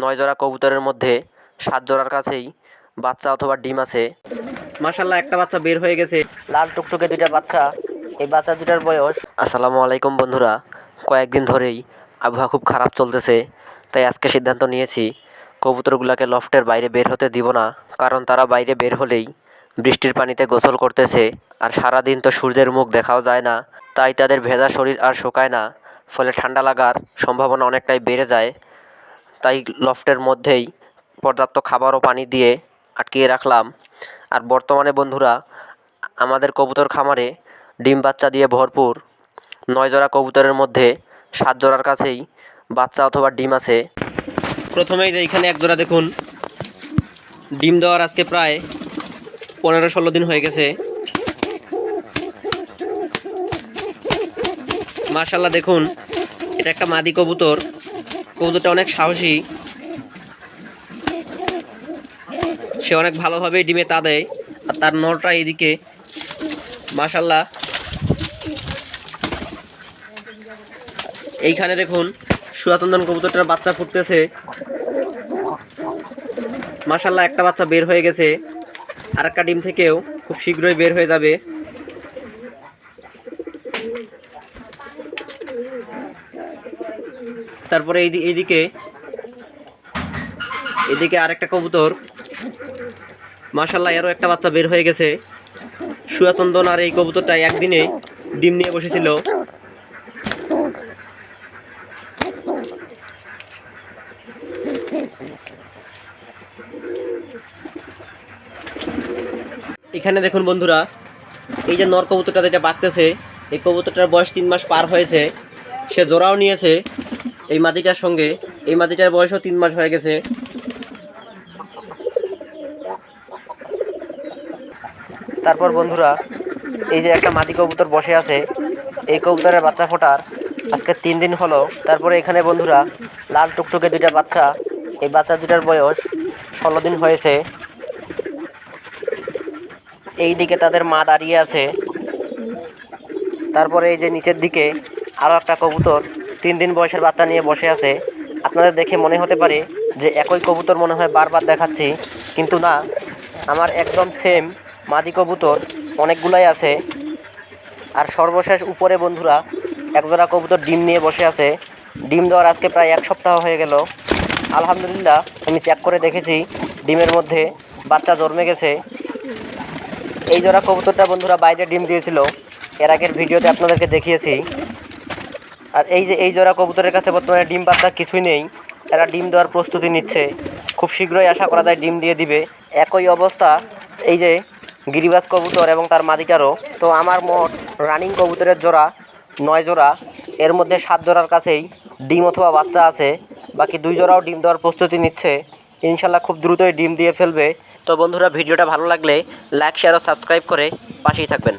9 জোড়া কবুতরের মধ্যে 7 জোড়ার কাছেই বাচ্চা অথবা ডিম আছে। মাশাআল্লাহ একটা বাচ্চা বের হয়ে গেছে, লাল টুকটুকে দুইটা বাচ্চা। এই বাচ্চা দুটার বয়স। আসসালামু আলাইকুম বন্ধুরা, কয়েকদিন ধরেই আবহাওয়া খুব খারাপ চলতেছে, তাই আজকে সিদ্ধান্ত নিয়েছি কবুতরগুলোকে লফটের বাইরে বের হতে দিব না। কারণ তারা বাইরে বের হলেই বৃষ্টির পানিতে গোসল করতেছে, আর সারাদিন তো সূর্যের মুখ দেখাও যায় না, তাই তাদের ভেজা শরীর আর শুকায় না, ফলে ঠান্ডা লাগার সম্ভাবনা অনেকটাই বেড়ে যায়। তাই লফটের মধ্যেই পর্যাপ্ত খাবার ও পানি দিয়ে আটকিয়ে রাখলাম। আর বর্তমানে বন্ধুরা আমাদের কবুতর খামারে ডিম বাচ্চা দিয়ে ভরপুর। 9 জোড়া কবুতরের মধ্যে 7 জোড়ার কাছেই বাচ্চা অথবা ডিম আছে। প্রথমেই যে এখানে এক জোড়া দেখুন, ডিম দেওয়ার আজকে প্রায় 15-16 দিন হয়ে গেছে। মাশাআল্লাহ দেখুন, এটা একটা মাদি কবুতর। কবুতরটা অনেক সাহসী, সে অনেক ভালোভাবেই ডিমে তা দেয়। আর তার নরটা এদিকে মাশাআল্লাহ। এইখানে দেখুন সুরাতন্দন কবুতরটার বাচ্চা ফুটতেছে। মাশাআল্লাহ একটা বাচ্চা বের হয়ে গেছে, আর একটা ডিম থেকেও খুব শীঘ্রই বের হয়ে যাবে। তারপরে এইদিকে আরেকটা কবুতর, মাশাআল্লাহ এরও একটা বাচ্চা বের হয়ে গেছে। সুরাতন্দন আর এই কবুতরটা একদিনে ডিম নিয়ে বসেছিল। এখানে দেখুন বন্ধুরা, এই যে নর কবুতরটা যেটা বাঁচতেছে, এই কবুতরটার বয়স 3 মাস পার হয়েছে। সে জোড়াও নিয়েছে এই মাদিটার সঙ্গে। এই মাদিটার বয়সও 3 মাস হয়ে গেছে। তারপর বন্ধুরা এই যে একটা মাদি কবুতর বসে আছে, এই কবুতরের বাচ্চা ফোটার আজকে 3 দিন হলো। তারপরে এখানে বন্ধুরা লাল টুকটুকে দুইটা বাচ্চা, এই বাচ্চা দুটার বয়স 16 দিন হয়েছে। এই দিকে তাদের মা দাঁড়িয়ে আছে। তারপরে এই যে নিচের দিকে আরও একটা কবুতর 3 দিন বয়সের বাচ্চা নিয়ে বসে আছে। আপনাদের দেখে মনে হতে পারে যে একই কবুতর মনে হয় বারবার দেখাচ্ছি, কিন্তু না, আমার একদম সেম মাদি কবুতর অনেকগুলাই আছে। আর সর্বশেষ উপরে বন্ধুরা একজোড়া কবুতর ডিম নিয়ে বসে আছে। ডিম দেওয়ার আজকে প্রায় 1 সপ্তাহ হয়ে গেল। আলহামদুলিল্লাহ আমি চেক করে দেখেছি ডিমের মধ্যে বাচ্চা জন্মে গেছে। এই জোড়া কবুতরটা বন্ধুরা বাইরে ডিম দিয়েছিল, এর আগের ভিডিওতে আপনাদেরকে দেখিয়েছি। আর এই যে এই জোড়া কবুতরের কাছে বর্তমানে ডিম বাচ্চা কিছুই নেই, এরা ডিম দেওয়ার প্রস্তুতি নিচ্ছে। খুব শীঘ্রই আশা করা যায় ডিম দিয়ে দিবে। একই অবস্থা এই যে গিরিবাজ কবুতর এবং তার মাদিটারও। তো আমার মোট রানিং কবুতরের জোড়া 9 জোড়া, এর মধ্যে 7 জোড়ার কাছেই ডিম অথবা বাচ্চা আছে। বাকি 2 জোড়াও ডিম দেওয়ার প্রস্তুতি নিচ্ছে, ইনশাল্লাহ খুব দ্রুতই ডিম দিয়ে ফেলবে। তো বন্ধুরা ভিডিওটা ভালো লাগলে লাইক, শেয়ার ও সাবস্ক্রাইব করে পাশেই থাকবেন।